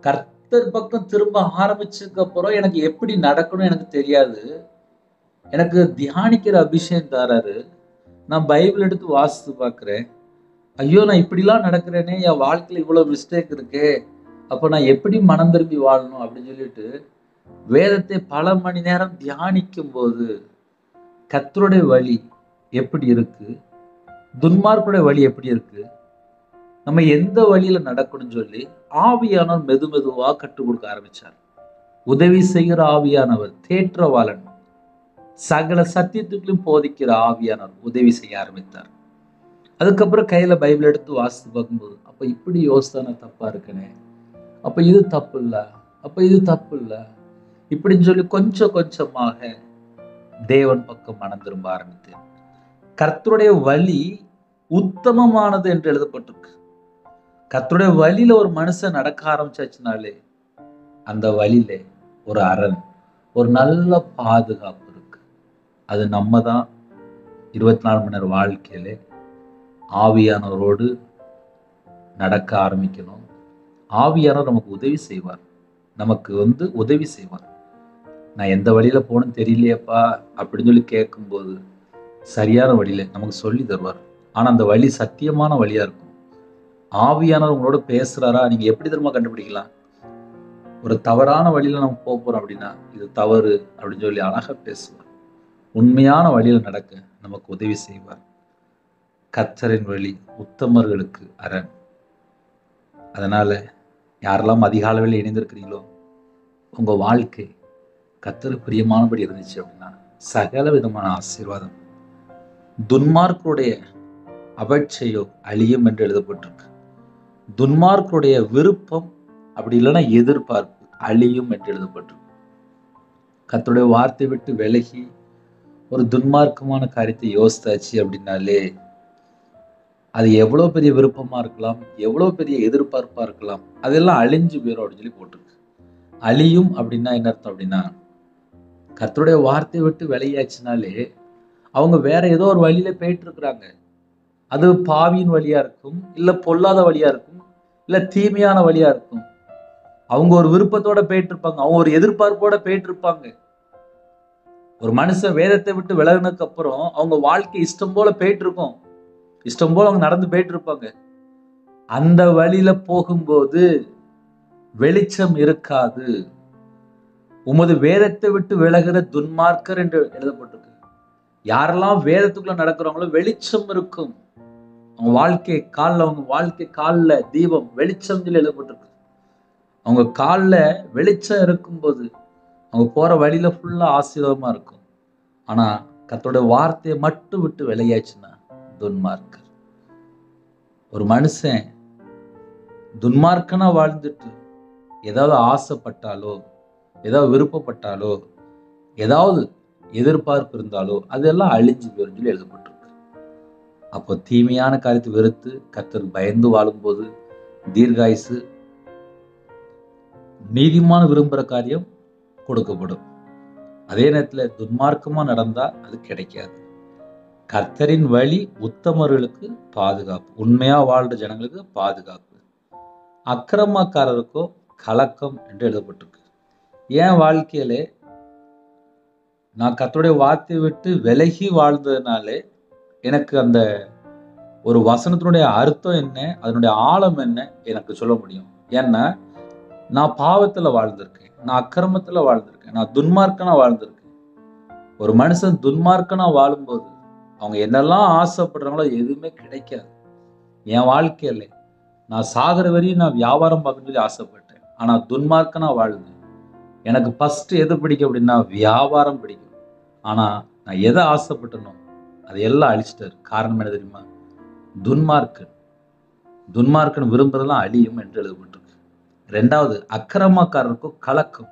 கர்த்தர் பக்கம் திரும்ப ஆரம்பிச்சதுக்கு அப்புறம் எனக்கு எப்படி நடக்கணும் எனக்கு தெரியாது. எனக்கு தியானிக்கிற அபிஷேகம் தராரு. நான் பைபிள் எடுத்து வாசித்து பார்க்கிறேன். ஐயோ, நான் இப்படிலாம் நடக்கிறேனே, என் வாழ்க்கையில இவ்வளவு மிஸ்டேக் இருக்கு, அப்ப நான் எப்படி மனம் திரும்பி வாழணும் அப்படின்னு சொல்லிட்டு வேதத்தை பல மணி நேரம் தியானிக்கும் போது கர்த்தருடைய வழி எப்படி இருக்கு, துன்மார்க்குடைய வழி எப்படி இருக்கு, நம்ம எந்த வழியில நடக்கணும்னு சொல்லி ஆவியானவர் மெதுவா கற்றுக் கொடுக்க ஆரம்பிச்சார். உதவி செய்கிற ஆவியானவர், தேற்றவாளன், சகல சத்தியத்துக்கும் போதிக்கிற ஆவியானவர் உதவி செய்ய ஆரம்பித்தார். அதுக்கப்புறம் கையில பைபிள் எடுத்து வாசித்து பார்க்கும்போது, அப்ப இப்படி யோசனை தப்பா இருக்கனே, அப்ப இது தப்பு இல்ல, இப்படின்னு சொல்லி கொஞ்சம் கொஞ்சமாக தேவன் பக்கம் மனம் திரும்ப ஆரம்பித்தேன். கர்த்தருடைய வழி உத்தமமானது என்று எழுதப்பட்டிருக்கு. கர்த்தருடைய வழியில ஒரு மனுஷன் நடக்க ஆரம்பிச்சாச்சுனாலே அந்த வழியில ஒரு அரண், ஒரு நல்ல பாதுகாப்பு இருக்கு. அது நம்ம தான் 24 மணி நேரம் வாழ்க்கையில ஆவியானவரோடு நடக்க ஆரம்பிக்கணும். ஆவியானவர் நமக்கு உதவி செய்வார். நான் எந்த வழியில போகணும்னு தெரியலையப்பா அப்படின்னு சொல்லி கேட்கும்போது சரியான வழியில நமக்கு சொல்லி தருவார். ஆனா அந்த வழி சத்தியமான வழியா இருக்கும். ஆவியானவர் உங்களோட பேசுறாரா, நீங்க எப்படி தெரியுமா கண்டுபிடிக்கலாம்? ஒரு தவறான வழியில நம்ம போறோம் அப்படின்னா இது தவறு அப்படின்னு சொல்லி அழகா பேசுவார். உண்மையான வழியில நடக்க நமக்கு உதவி செய்வார். கர்த்தரின் வழி உத்தமர்களுக்கு அரண். அதனால யாரெல்லாம் அதிகாலையில் இணைந்திருக்கிறீங்களோ உங்க வாழ்க்கை கர்த்தருக்கு பிரியமானபடி இருந்துச்சு அப்படின்னா சகல விதமான ஆசீர்வாதம். துன்மார்க்கருடைய அபட்சையோ அழியும் என்று எழுதப்பட்டிருக்கு. துன்மார்க்கருடைய விருப்பம் அப்படி இல்லைன்னா எதிர்பார்ப்பு அழியும் என்று எழுதப்பட்டிருக்கு. கர்த்தருடைய வார்த்தை விட்டு விலகி ஒரு துன்மார்க்கமான காரியத்தை யோசித்தாச்சு அப்படின்னாலே அது எவ்வளவு பெரிய விருப்பமா இருக்கலாம், எவ்வளவு பெரிய எதிர்பார்ப்பா இருக்கலாம், அதெல்லாம் அழிஞ்சு போயிடும் அப்படின்னு சொல்லி போட்டிருக்கு. அழியும் அப்படின்னா என்ன அர்த்தம் அப்படின்னா கர்த்தருடைய வார்த்தையை விட்டு விலகியாச்சுனாலே அவங்க வேற ஏதோ ஒரு வழியில போயிட்டு இருக்கிறாங்க. அது பாவியின் வழியா இருக்கும், இல்ல பொல்லாத வழியா இருக்கும், இல்ல தீமையான வழியா இருக்கும். அவங்க ஒரு விருப்பத்தோட போயிட்டு இருப்பாங்க, அவங்க ஒரு எதிர்பார்ப்போட போயிட்டு இருப்பாங்க. ஒரு மனுஷன் வேதத்தை விட்டு விலகினதுக்கு அப்புறம் அவங்க வாழ்க்கை இஷ்டம் போல போயிட்டு இருக்கும், இஷ்டம் போல அவங்க நடந்து போயிட்டு இருப்பாங்க. அந்த வழியில போகும்போது வெளிச்சம் இருக்காது. உமது வேதத்தை விட்டு விலகிற துன்மார்க்கர் என்று எழுதப்பட்டிருக்கு. யாரெல்லாம் வேதத்துக்குள்ள நடக்கிறாங்களோ வெளிச்சம் இருக்கும். அவங்க வாழ்க்கை காலில் தீபம் வெளிச்சம் சொல்லி எழுதப்பட்டிருக்கு. அவங்க காலில் வெளிச்சம் இருக்கும்போது அவங்க போற வழியில ஃபுல்லா ஆசீர்வாதமா இருக்கும். ஆனா கர்த்தருடைய வார்த்தையை மட்டும் விட்டு விலகியாச்சுன்னா துன்மார்க்கர். ஒரு மனுஷன் துன்மார்க்கனா வாழ்ந்துட்டு ஏதாவது ஆசைப்பட்டாலோ, ஏதாவது விருப்பப்பட்டாலோ, ஏதாவது எதிர்பார்ப்பு இருந்தாலோ அதெல்லாம் அழிஞ்சு போயிரும் சொல்லி எழுதப்பட்டிருக்கு. அப்போ தீமையான காரியத்தை வெறுத்து கர்த்தருக்கு பயந்து வாழும்போது தீர்காயுசு, நீதிமான விரும்புகிற காரியம் கொடுக்கப்படும். அதே நேரத்துல துன்மார்க்கமா நடந்தா அது கிடைக்காது. கர்த்தரின் வழி உத்தமர்களுக்கு பாதுகாப்பு, உண்மையா வாழ்ற ஜனங்களுக்கு பாதுகாப்பு. அக்கிரமக்காரருக்கோ கலக்கம் என்று எழுதப்பட்டிருக்கு. என் வாழ்க்கையிலே நான் கர்த்தருடைய வார்த்தையை விட்டு விலகி வாழ்ந்ததுனாலே எனக்கு அந்த ஒரு வசனத்தினுடைய அர்த்தம் என்ன, அதனுடைய ஆழம் என்ன எனக்கு சொல்ல முடியும். ஏன்னா நான் பாவத்துல வாழ்ந்திருக்கேன், நான் அக்கிரமத்துல வாழ்ந்திருக்கேன், நான் துன்மார்க்கனா வாழ்ந்திருக்கேன். ஒரு மனுஷன் துன்மார்க்கனா வாழும்போது அவங்க என்னெல்லாம் ஆசைப்படுறாங்களோ எதுவுமே கிடைக்காது. என் வாழ்க்கையில நான் சாகிற வரையும் நான் வியாபாரம் பார்க்கணும்னு சொல்லி ஆசைப்பட்டேன். ஆனா துன்மார்க்கனா வாழ்ந்தேன். எனக்கு ஃபர்ஸ்ட் எது பிடிக்கும் அப்படின்னா வியாபாரம் பிடிக்கும். ஆனா நான் எதை ஆசைப்பட்டனோ அதையெல்லாம் அழிச்சிட்டாரு. காரணம் என்ன தெரியுமா? துன்மார்க்கன் விரும்புறதெல்லாம் அழியும் என்று எழுதப்பட்டிருக்கு. ரெண்டாவது, அக்கிரமக்காரருக்கும் கலக்கம்.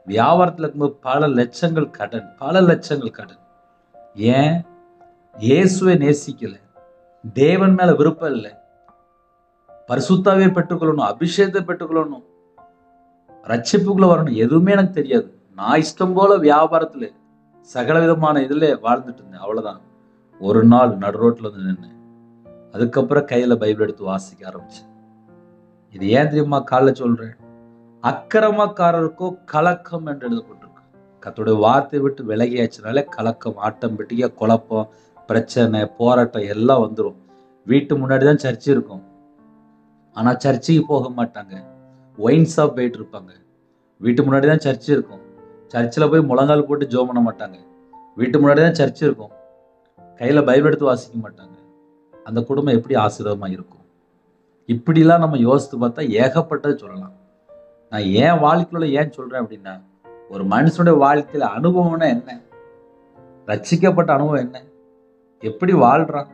வியாபாரத்தில் இருக்கும்போது பல லட்சங்கள் கடன். ஏன்? இயேசுவை நேசிக்கல, தேவன் மேல விருப்பம் இல்லை, பரிசுத்தாவே பெற்றுக்கொள்ளணும், அபிஷேகத்தை பெற்றுக்கொள்ளணும், ரட்சிப்புக்குள்ள வரணும், எதுவுமே எனக்கு தெரியாது. நான் இஷ்டம் போல வியாபாரத்துல சகல விதமான இதுல வாழ்ந்துட்டு இருந்தேன். அவ்வளவுதான். ஒரு நாள் நடு ரோட்ல வந்து நின்னேன். அதுக்கப்புறம் கையில பைபிள் எடுத்து வாசிக்க ஆரம்பிச்சேன். இது ஏன் தெரியுமா காலைல சொல்றேன்? அக்கிரமக்காரருக்கோ கலக்கம் என்று எழுதப்பட்டிருக்கு. கர்த்தருடைய வார்த்தை விட்டு விலகியாச்சுனாலே கலக்கம், ஆட்டோமேட்டிக்கா குழப்பம், பிரச்சனை, போராட்டம் எல்லாம் வந்துடும். வீட்டு முன்னாடி தான் சர்ச்சு இருக்கும், ஆனா சர்ச்சுக்கு போக மாட்டாங்க, ஒயின் ஷாப் போயிட்டு இருப்பாங்க. வீட்டு முன்னாடி தான் சர்ச்சு இருக்கும், சர்ச்சில் போய் முழங்கால் போட்டு ஜெபம் பண்ண மாட்டாங்க. வீட்டு முன்னாடி தான் சர்ச்சு இருக்கும், கையில பைபிள் எடுத்து வாசிக்க மாட்டாங்க. அந்த குடும்பம் எப்படி ஆசீர்வாதமா இருக்கும்? இப்படிலாம் நம்ம யோசித்து பார்த்தா ஏகப்பட்டது சொல்லலாம். நான் ஏன் வாழ்க்கையில ஏன் சொல்றேன் அப்படின்னா, ஒரு மனுஷனுடைய வாழ்க்கையில அனுபவம்னா என்ன, ரட்சிக்கப்பட்ட அனுபவம் என்ன, எப்படி வாழ்றான்.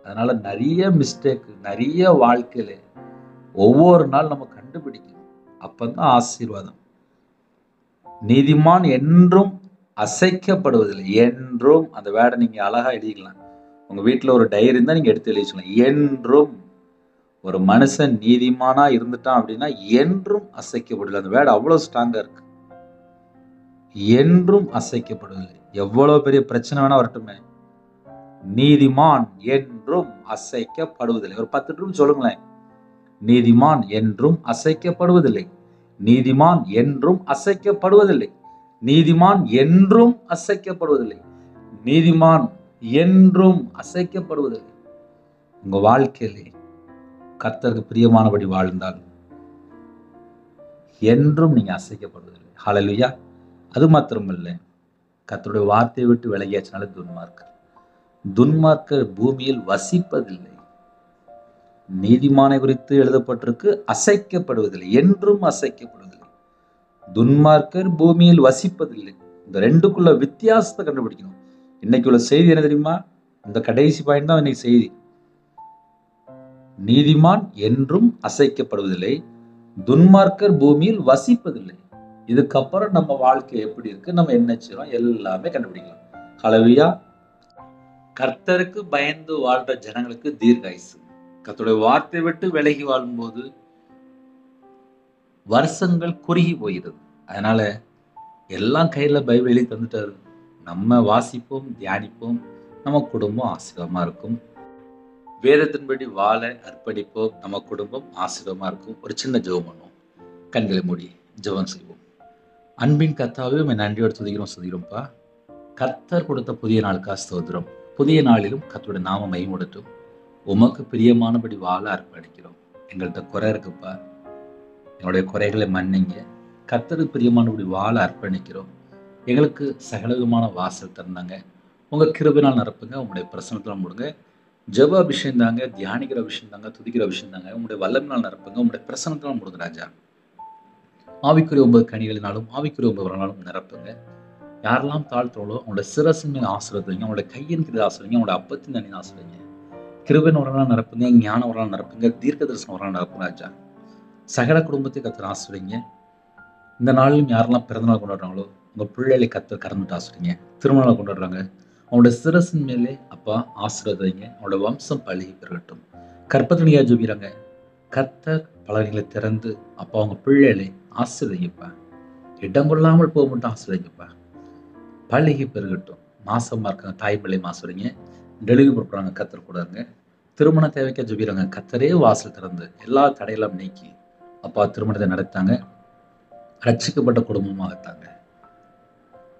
அதனால நிறைய மிஸ்டேக், நிறைய வாழ்க்கையில ஒவ்வொரு நாள் நம்ம கண்டுபிடிக்கணும். அப்பதான் ஆசீர்வாதம். நீதிமான் என்றும் அசைக்கப்படுவதில்லை. என்றும், அந்த வேர்டை நீங்க அழகா எழுதிக்கலாம். உங்க வீட்டுல ஒரு டைரி இருந்தா நீங்க எடுத்து எழுதிக்கலாம். என்றும் ஒரு மனுஷன் நீதிமானா இருந்துட்டான் அப்படின்னா என்றும் அசைக்கப்படுவதில்லை. அந்த வேர்டு அவ்வளவு ஸ்ட்ராங்கா இருக்கு. என்றும் அசைக்கப்படுவதில்லை. எவ்வளவு பெரிய பிரச்சனை வேணா வரட்டுமே, நீதிமான் என்றும் அசைக்கப்படுவதில்லை. ஒரு 10 நிமிஷம் சொல்லுங்களேன். நீதிமான் என்றும் அசைக்கப்படுவதில்லை. நீதிமான் என்றும் அசைக்கப்படுவதில்லை. நீதிமான் என்றும் அசைக்கப்படுவதில்லை. நீதிமான் என்றும் அசைக்கப்படுவதில்லை. உங்க வாழ்க்கையிலே கர்த்தருக்கு பிரியமானபடி வாழ்ந்தால் என்றும் நீங்க அசைக்கப்படுவதில்லை. ஹalleluya. அது மாத்திரமல்ல, கர்த்தருடைய வார்த்தையை விட்டு விலகியாச்சுனாலே துன்மார்க்கர். துன்மார்க்கர் பூமியில் வசிப்பதில்லை. நீதிமானை குறித்து எழுதப்பட்டிருக்கு, அசைக்கப்படுவதில்லை, என்றும் அசைக்கப்படுவதில்லை. துன்மார்க்கர் பூமியில் வசிப்பதில்லை. இந்த ரெண்டுக்குள்ள வித்தியாசத்தை கண்டுபிடிக்கணும். இன்னைக்கு உள்ள செய்தி என்ன தெரியுமா? இந்த கடைசி பாயிண்ட் தான் இன்னைக்கு செய்தி. நீதிமான் என்றும் அசைக்கப்படுவதில்லை, துன்மார்க்கர் பூமியில் வசிப்பதில்லை. இதுக்கப்புறம் நம்ம வாழ்க்கை எப்படி இருக்கு, நம்ம என்ன செய்யறோம், எல்லாமே கண்டுபிடிக்கலாம். ஹalleluya. கர்த்தருக்கு பயந்து வாழ்ற ஜனங்களுக்கு தீர்காயுசு. கர்த்தருடைய வார்த்தையை விட்டு விலகி வாழும்போது வருஷங்கள் குறுகி போயிடுது. அதனால எல்லாம் கையில பைபிள் எழுதி தந்துட்டாரு. நம்ம வாசிப்போம், தியானிப்போம், நம்ம குடும்பம் ஆசீர்வாதமா இருக்கும். வேதத்தின்படி வாழ அர்ப்பணிப்போம், நம்ம குடும்பம் ஆசீர்வாதமா இருக்கும். ஒரு சின்ன ஜெபம் பண்ணுவோம். கண்களை மூடி ஜெபம் செய்வோம். அன்பின் கர்த்தாவே, உம்மை நன்றியோடு துதிக்கிறோம்ப்பா. கர்த்தர் கொடுத்த புதிய நாளுக்காக ஸ்தோத்திரம். புதிய நாளிலும் கர்த்தருடைய நாமம் மகிமைப்படட்டும். உமக்கு பிரியமானபடி வாழ அர்ப்பணிக்கிறோம். எங்கள்கிட்ட குறை இருக்குப்பா, எங்களுடைய குறைகளை மன்னிங்க. கர்த்தருக்கு பிரியமானபடி வாழ அர்ப்பணிக்கிறோம். எங்களுக்கு சகலவிதமான வாசல் தந்தாங்க. உங்க கிருபையினால் நிரப்புங்க. உங்களுடைய பிரசன்னத்தில் முடுங்க. ஜெப அபிஷேகம் தாங்க, தியானிக்கிற விஷயம் தாங்க, துதிக்கிற விஷயம் தாங்க. உங்களுடைய வல்லமையினால் நிரப்புங்க. உங்களுடைய பிரசன்னத்தில் முடுங்க ராஜா. ஆவிக்குரிய 9 கனிகளினாலும் ஆவிக்குரிய 9 வரனாலும் நிரப்புங்க. யாரெல்லாம் தாழ்த்துறோளோ அவங்களோட சிரசின் மேல் ஆசீர்வதிங்க. அவங்களோட கையின் கீழ் ஆசீர்வதிங்க. அவங்களோட அப்பத்தின் தண்ணி ஆசீர்வதிங்க. கிருபையின் வரனால் நிரப்புங்க. ஞான வரனால் நிரப்புங்க. தீர்க்க தரிசனம் வரனால் நிரப்புங்க ராஜா. சகல குடும்பத்தை கர்த்தர் ஆசீர்வதிங்க. இந்த நாளிலும் யாரெல்லாம் பிறந்தநாள் கொண்டாடுறாங்களோ உங்க பிள்ளைகளை கர்த்தர் கறந்துட்டு ஆசீர்வதிங்க. திருமண நாள் கொண்டாடுறாங்க, அவங்களோட சிரசின் மேலே அப்பா ஆசீர்வதிங்க. அவங்களோட வம்சம் பழகி பெறட்டும். கற்பத்தினியா ஜெபிக்கிறாங்க, கர்த்தர் பலகைகளை திறந்து அப்பா அவங்க பிள்ளைகளை ஆசீர்வதிங்கப்பா. இடம் கொள்ளாமல் போக மட்டும் ஆசீர்வதிங்கப்பா. பழகி பெருகட்டும். மாசமா இருக்காங்க, தாய்மொழியும் ஆசீர்வதிங்க. டெலிவரி போடுறாங்க, கர்த்தர் கூட இருங்க. திருமண தேவைக்கா ஜெபிக்கிறாங்க, கர்த்தரே வாசல் திறந்து எல்லா தடையெல்லாம் நீக்கி அப்பா திருமணத்தை நடத்தாங்க. ரட்சிக்கப்பட்ட குடும்பமாகத்தாங்க.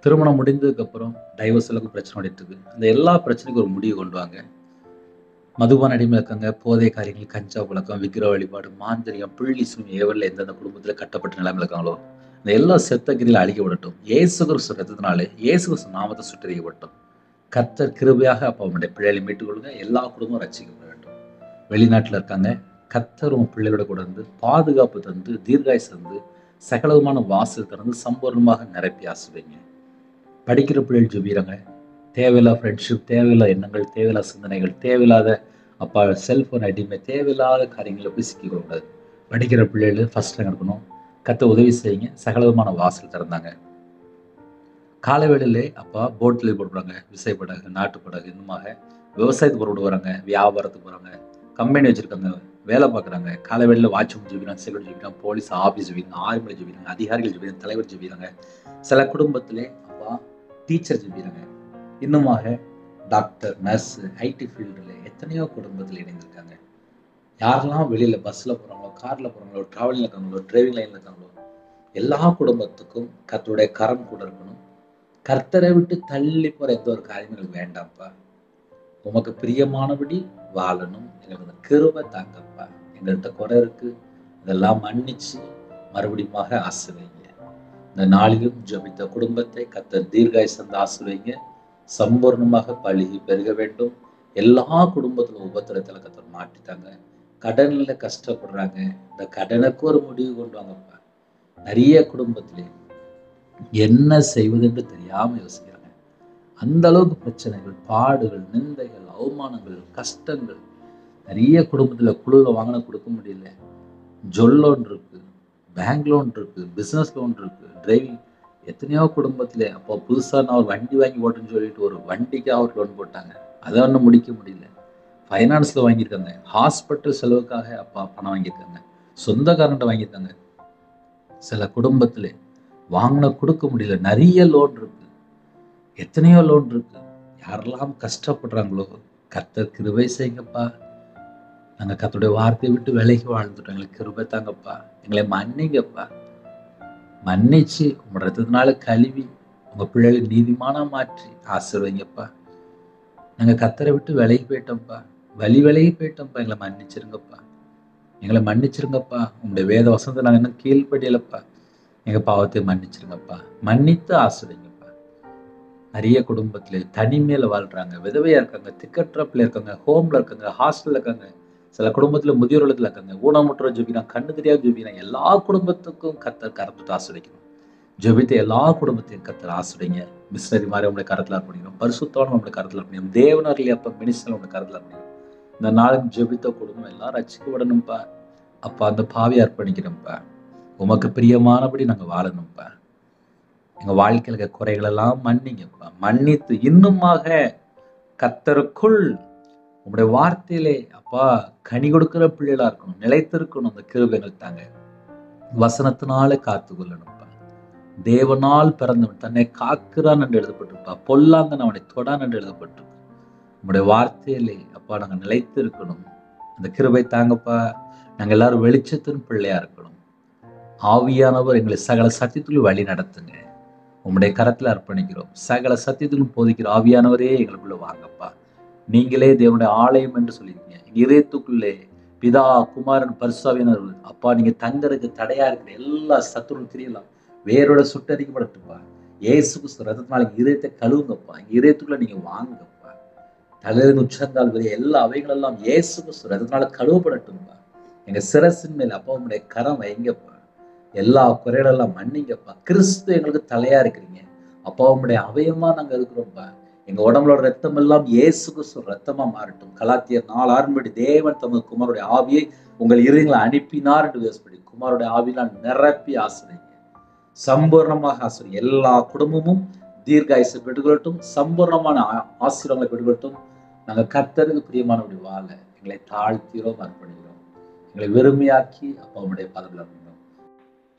திருமணம் முடிந்ததுக்கு அப்புறம் டைவர்ஸ் அளவுக்கு பிரச்சனை ஓடிட்டு இருக்கு. அந்த எல்லா பிரச்சனைக்கும் ஒரு முடிவு கொண்டு வாங்க. மதுபான அடிமை இருக்காங்க, போதை காரியங்கள், கஞ்சா பழக்கம், விக்கிர வழிபாடு, மாந்திரியம், பிள்ளி சுமி ஏவரில் எந்தெந்த குடும்பத்தில் கட்டப்பட்ட நிலைமையில் இருக்காங்களோ இந்த எல்லா செத்தகிரியில் அழிக்க விடட்டும். இயேசு கிறிஸ்து ரத்தத்தினாலே இயேசு கிறிஸ்து நாமத்தை சுட்டறியப்பட்டோம். கர்த்தர் கிருபையாக அப்பா அவனுடைய பிள்ளைகளை மீட்டுக் கொள்ளுங்க. எல்லா குடும்பமும் ரட்சிக்கப்பட வேண்டும். வெளிநாட்டில் இருக்காங்க, கர்த்தர் உன் பிள்ளைகளோட கூட இருந்து பாதுகாப்பு தந்து தீர்காயுசு தந்து சகலவிதமான வாசல் திறந்து சம்பூர்ணமாக நிரப்பி ஆசீர்வதிங்க. படிக்கிற பிள்ளைகள் ஜெபிக்கிறாங்க, தேவையில்லாத ஃப்ரெண்ட்ஷிப், தேவையில்லாத எண்ணங்கள், தேவையில்லாத சிந்தனைகள், தேவையில்லாத அப்பா செல்ஃபோன் அடிமை, தேவையில்லாத காரியங்களை போய் சிக்கிக்கக்கூடாது. படிக்கிற பிள்ளைகள் ஃபர்ஸ்ட் ரேங்க் எடுக்கணும். கர்த்தர் உதவி செய்யுங்க. சகலவிதமான வாசல் திறந்தாங்க. காலை வேளையிலே அப்பா போட்டில் போடுறாங்க, விசைப்படகு, நாட்டுப்படகு, இன்னுமாக விவசாயத்துக்கு போட்டு வராங்க, வியாபாரத்துக்கு போகிறாங்க, கம்பெனி வச்சுருக்காங்க, வேலை பார்க்குறாங்க. காலை வேளையில் வாட்ச்மேன் ஜெபிக்கிறாங்க, செக்யூரிட்டி ஜெபிக்கிறாங்க, போலீஸ் ஆஃபீஸ் ஜெபிக்கிறாங்க, ஆர்மியில் ஜெபிக்கிறாங்க, அதிகாரிகள் ஜெபிக்கிறாங்க, தலைவர் ஜெபிக்கிறாங்க. சில குடும்பத்திலே அப்பா டீச்சர் ஜெபிக்கிறாங்க. இன்னுமாக டாக்டர், நர்ஸ், ஐடி ஃபீல்டில் எத்தனையோ குடும்பத்தில் இணைந்திருக்காங்க. யாரெல்லாம் வெளியில் பஸ்ஸில் போகிறாங்களோ, காரில் போகிறாங்களோ, ட்ராவலிங்கில் இருக்காங்களோ, டிரைவிங் லைனில் இருக்காங்களோ எல்லா குடும்பத்துக்கும் கர்த்தருடைய கரம் கூட இருக்கணும். கர்த்தரை விட்டு தள்ளி போகிற எந்த ஒரு காரியங்களும் வேண்டாம்ப்பா. உமக்கு பிரியமானபடி வாழணும். எங்களுக்கு கிருபை தாங்கப்பா. எங்கள்கிட்ட குறை இருக்கு, இதெல்லாம் மன்னிச்சு மறுபடியும் ஆசீர்வதிங்க. இந்த நாளிலும் ஜெபித்த குடும்பத்தை கர்த்தர் தீர்காயுசு தந்து ஆசீர்வதிங்க. சம்பூர்ணமாக பழுகி பெருக வேண்டும். எல்லா குடும்பத்திலும் உபத்திரத்தில் கர்த்தர் மாட்டிட்டாங்க. கடனில் கஷ்டப்படுறாங்க, இந்த கடனுக்கு ஒரு முடிவு கொண்டு வாங்கப்பா. நிறைய குடும்பத்திலே என்ன செய்வது என்று தெரியாம யோசிக்கிறாங்க. அந்த அளவுக்கு பிரச்சனைகள், பாடுகள், நிந்தைகள், அவமானங்கள், கஷ்டங்கள். நிறைய குடும்பத்துல குழுல வாங்கின கொடுக்க முடியல. ஜொல் லோன் இருக்கு, பேங்க் லோன் இருக்கு, பிசினஸ் லோன் இருக்கு, டிரைவிங். எத்தனையோ குடும்பத்திலே அப்போ புதுசா நான் ஒரு வண்டி வாங்கி ஓட்டுன்னு சொல்லிட்டு ஒரு வண்டிக்காக ஒரு லோன் போட்டாங்க, அதை ஒன்றும் முடிக்க முடியல. ஃபைனான்ஸ்ல வாங்கியிருக்காங்க, ஹாஸ்பிட்டல் செலவுக்காக அப்பா பணம் வாங்கியிருக்காங்க, சொந்தக்காரன்ட்ட வாங்கியிருக்காங்க. சில குடும்பத்திலே வாங்கின கொடுக்க முடியல. நிறைய லோன் இருக்கு, எத்தனையோ லோன் இருக்கு. யாரெல்லாம் கஷ்டப்படுறாங்களோ கர்த்தர் கிருபை செய்யுங்கப்பா. நாங்கள் கர்த்தருடைய வார்த்தையை விட்டு விலகி வாழ்ந்துட்டோம். எங்களுக்கு கிருபை தாங்கப்பா. எங்களை மன்னிங்கப்பா. மன்னிச்சு உங்க ரத்தத்தினால கழுவி உங்க பிள்ளைகளை நீதிமானா மாற்றி ஆசீர்வதிங்கப்பா. நாங்கள் கர்த்தரை விட்டு விலகி போயிட்டோம்ப்பா, விலகி போயிட்டோம்ப்பா. எங்களை மன்னிச்சிருங்கப்பா, எங்களை மன்னிச்சிருங்கப்பா. உங்களுடைய வேத வசனத்தை நாங்கள் இன்னும் கீழ்ப்படியலப்பா. எங்கள் பாவத்தை மன்னிச்சிருங்கப்பா, மன்னித்து ஆசிரியங்கப்பா. நிறைய குடும்பத்தில் தனிமையில் வாழ்கிறாங்க, விதவையாக இருக்காங்க, திக்கற்ற பிள்ளை இருக்காங்க, ஹோமில் இருக்காங்க, ஹாஸ்டலில் இருக்காங்க, சில குடும்பத்தில் முதியோர் இல்லத்தில் இருக்காங்க, ஊனமுற்றோர் ஜெபிக்கிறாங்க, கண்ணு தெரியாது ஜெபிக்கிறாங்க. எல்லா குடும்பத்துக்கும் கர்த்தர் கரத்துட்டு ஆசிரியக்கணும். ஜெபித்த எல்லா குடும்பத்தையும் கர்த்தர் ஆசிரியங்க. மிஷனரி மாதிரி உங்களுடைய கரத்தில் அர்ப்பணிக்கணும், பரிசுத்தவான் உங்களுடைய கரத்தில் அர்ப்பணிக்கணும், தேவனர்லையே அப்போ மினிஸ்டர் உங்களுடைய கரத்தில் அர்ப்பணிக்கணும். இந்த நாளுக்கு ஜெபித்த குடும்பம் எல்லாம் ரட்சிக்கப்படணும்ப்பா. அப்பா அந்த பாவியை அர்ப்பணிக்கணும்ப்பா. உமக்கு பிரியமானபடி நாங்கள் வாழணும்ப்பா. எங்கள் வாழ்க்கையில் இருக்க குறைகளெல்லாம் மன்னிங்கப்பா. மன்னித்து இன்னுமாக கர்த்தருக்குள் உங்களுடைய வார்த்தையிலே அப்பா கனி கொடுக்கிற பிள்ளைகளா இருக்கணும், நிலைத்திருக்கணும். அந்த கிருபைகள் தாங்க. வசனத்தினால காத்து கொள்ளணும்ப்பா. தேவனால் பிறந்தவன் தன்னை காக்கிறான் என்று எழுதப்பட்டிருப்பா, பொல்லாங்கன் அவனை தொடான் என்று எழுதப்பட்டிருப்பா. உங்களுடைய வார்த்தையிலே அப்பா நாங்கள் நிலைத்து இருக்கணும். அந்த கிருபை தாங்கப்பா. நாங்கள் எல்லாரும் வெளிச்சத்தின் பிள்ளையா இருக்கணும். ஆவியானவர் எங்களை சகல சத்தியத்திலும் வழி நடத்துங்க. உங்களுடைய கரத்தில் அர்ப்பணிக்கிறோம். சகல சத்தியத்திலும் போதிக்கிற ஆவியானவரே எங்களுக்குள்ள வாங்கப்பா. நீங்களே தேவனுடைய ஆலயம் என்று சொல்லியிருக்கீங்க. இதயத்துக்குள்ளே பிதா குமாரன் பரிசுத்தாவியானவர் அப்பா நீங்க தங்கறதுக்கு தடையா இருக்கிற எல்லா சத்துரு கிரியெல்லாம் வேரோட சுட்டரிக்கப்படட்டுப்பா. இயேசு கிறிஸ்து ரத்தத்தினால இதயத்தை கழுவுங்கப்பா. இதயத்துக்குள்ள நீங்க வாங்கப்பா. தலையிலிருந்து உச்சந்தால் வரை எல்லா அவைகளெல்லாம் இயேசு கிறிஸ்து ரத்தத்தினால கழுவப்படட்டும்பா. எங்க சிரசின் மேல அப்பா உங்களுடைய கரம் வைங்கப்பா. எல்லா குறைகளெல்லாம் மன்னிங்கப்பா. கிறிஸ்து எங்களுக்கு தலையா இருக்கிறீங்க அப்பா. உங்களுடைய அவயமா நாங்க இருக்கிறோம்ப்பா. எங்க உடம்புல ரத்தம் எல்லாம் இயேசு கிறிஸ்து ரத்தமா மாறட்டும். கலாத்தியர் 4:6 தேவன் தமது குமாரனுடைய ஆவியை உங்கள் இருதயங்களை அனுப்பினார் என்று பேசப்படி குமாரனுடைய ஆவியினால் நிரப்பி ஆசிரியங்க. சம்பூர்ணமாக ஆசிரியங்க. எல்லா குடும்பமும் தீர்காயுசை பெற்றுக்கொள்ளட்டும். சம்பூர்ணமான ஆசீர்வாதங்களை பெற்றுக்கொள்ளட்டும். நாங்கள் கர்த்தருக்கு பிரியமானபடி வாழ எங்களை தாழ்த்திரோம், அர்ப்பணிக்கிறோம். எங்களை வெறுமையாக்கி அப்பா உங்களுடைய பாதத்தில் அர்ப்பணிக்கிறோம்.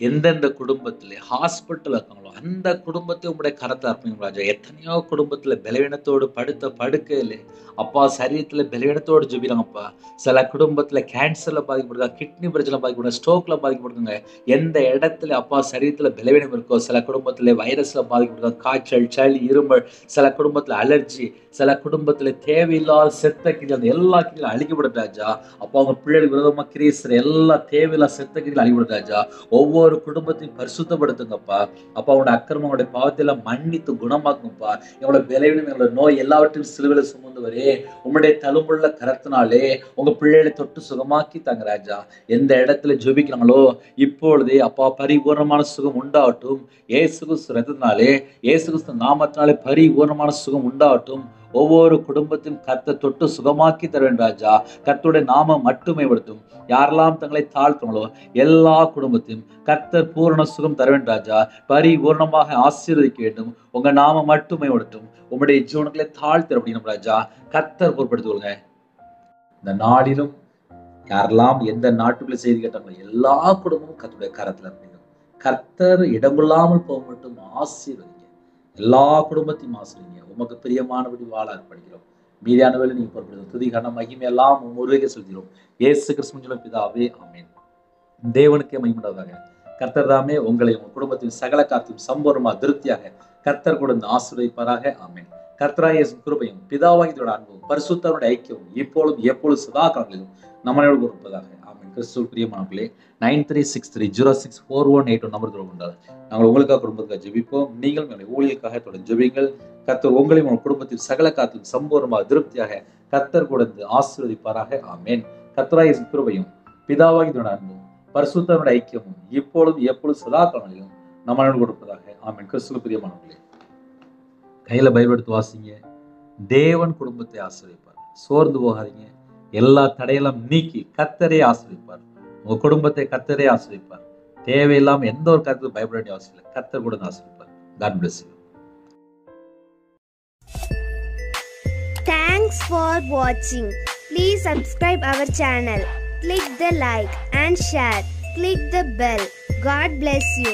எந்தெந்த குடும்பத்துல ஹாஸ்பிட்டல் இருக்காங்களோ அந்த குடும்பத்தை உங்களுடைய கரத்தை அர்ப்பணிக்கும் ராஜா. எத்தனையோ குடும்பத்துல பலவீனத்தோடு படுத்த படுக்கையில அப்பா சரீரத்துல பலவீனத்தோடு ஜெபிக்கிறாங்கப்பா. சில குடும்பத்துல கேன்சர்ல பாதிக்கப்படுறாங்க, கிட்னி பிரச்சனை பாதிக்கப்படுறாங்க, ஸ்ட்ரோக்ல பாதிக்கப்படுறாங்க. எந்த இடத்துல அப்பா சரீரத்துல பலவீனம் இருக்கோ, சில குடும்பத்துல வைரஸ்ல பாதிக்கப்படுறாங்க, காய்ச்சல், சளி, இருமல், சில குடும்பத்துல அலர்ஜி, சில குடும்பத்துல தேவையில்லாத செத்த கிரிகள், அந்த எல்லா கிரிகளும் அழிக்கப்படும் ராஜா. அப்போ அவங்க பிள்ளைகளுக்கு விரோதமா கிரீஸ்ற எல்லா தேவையில்லாத செத்த கிரிகள் அழிக்கப்படும் ராஜா. ஒவ்வொரு குடும்பத்தையும் பரிசுத்தப்படுத்துங்கப்பா. அப்பா அவங்களோட அக்கிரமங்களுடைய பாவத்தையெல்லாம் மன்னித்து குணமாக்குங்கப்பா. எங்களோட பலவீனம், எங்களோட நோய் எல்லாவற்றையும் சிலுவையில சுமந்து வரே உங்களுடைய தழும்புள்ள கரத்தினாலே உங்க பிள்ளைகளை தொட்டு சுகமாக்கி தாங்க ராஜா. எந்த இடத்துல ஜெபிக்கிறாங்களோ இப்பொழுதே அப்பா பரிபூர்ணமான சுகம் உண்டாகட்டும். இயேசு கிறிஸ்து ரத்தத்தினாலே, இயேசு கிறிஸ்து நாமத்தினாலே பரிபூர்ணமான சுகம் உண்டாகட்டும். ஒவ்வொரு குடும்பத்தையும் கர்த்தர் தொட்டு சுகமாக்கி தர வேண்டும் ராஜா. கர்த்தருடைய நாமம் மட்டுமே படுத்தும். யாரெல்லாம் தங்களை தாழ்த்துங்களோ எல்லா குடும்பத்தையும் கர்த்தர் பூரண சுகம் தர வேண்டும் ராஜா. பரிபூர்ணமாக ஆசீர்வதிக்க வேண்டும். உங்க நாமம் மட்டுமே படுத்தும். உங்களுடைய ஜீவனங்களை தாழ்த்து அப்படின்னும் ராஜா. கர்த்தர் பொறுப்படுத்துவங்க. இந்த நாடிலும் யாரெல்லாம் எந்த நாட்டுக்குள்ள செய்தி கேட்டாங்களோ எல்லா குடும்பமும் கர்த்தருடைய கரத்துல இருக்கணும். கர்த்தர் இடமில்லாமல் போக மட்டும் ஆசீர்வதிங்க. எல்லா குடும்பத்தையும் ஆசீர்வதிங்க. உமக்கு பிரியமானபடி வாழ அர்ப்பணிக்கிறோம். மீதியான வேலை நீங்க பொறுப்படுத்தும். துதி கன மகிமை எல்லாம் முருகே செலுத்துகிறோம். இயேசு கிறிஸ்து பிதாவே ஆமென். தேவனுக்கே மகிமையுண்டாவதாக. கர்த்தர் தாமே உங்களை உங்கள் குடும்பத்தின் சகல காரியத்தையும் சம்பூர்ணமாக திருப்தியாக கர்த்தர் கொடுத்து ஆசீர்வதிப்பாராக. ஆமென். கர்த்தராகிய இயேசு கிருபையும் பிதாவாகியோட அன்பும் பரிசுத்தருடைய ஐக்கியமும் இப்பொழுதும் எப்பொழுதும் சதா காலங்களிலும் நம்மளோடு இருப்பதாக. ஆமென். கிறிஸ்துவுக்கு பிரியமானவர்களே 9363064181 நம்பர் உண்டாது. நாங்கள் உங்களுக்காக குடும்பத்துக்காக ஜெபிப்போம். நீங்கள் உங்களுடைய ஊழியர்களுக்காக தொடர்ந்து ஜெபிங்கள். கர்த்தர் உங்களையும் உங்கள் குடும்பத்தில் சகல காரியத்திலும் சம்பூர்ணமாக திருப்தியாக கர்த்தர் கொடுத்து ஆசீர்வதிப்பாராக. ஆமென். கர்த்தராகிய இயேசு கிருபையும் பிதாவாகியோட அன்பும் பரிசுத்தருடைய ஐக்கியமும் இப்பொழுதும் எப்பொழுதும் சதா காலங்களிலும் நம்மளோடு கொடுப்பதாக. ஆமென். கிறிஸ்துவுக்கு பிரியமானவர்களே கையில பைபிள் எடுத்து வாசிங்க. தேவன் குடும்பத்தை ஆசீர்வதிப்பார். சோர்ந்து போகாதீங்க. எல்லா தடையெல்லாம் நீக்கி கர்த்தரே ஆசீர்வதிப்பார். உங்க குடும்பத்தை கர்த்தரே ஆசீர்வதிப்பார். தேவையில்லாம எந்த ஒரு காரியத்துக்கும் பயப்பட வேண்டிய அவசியம் இல்லை. கர்த்தர் கூட ஆசீர்வதிப்பார். God bless you. Thanks for watching. Please subscribe our channel. Click the like and share. Click the bell. God bless you.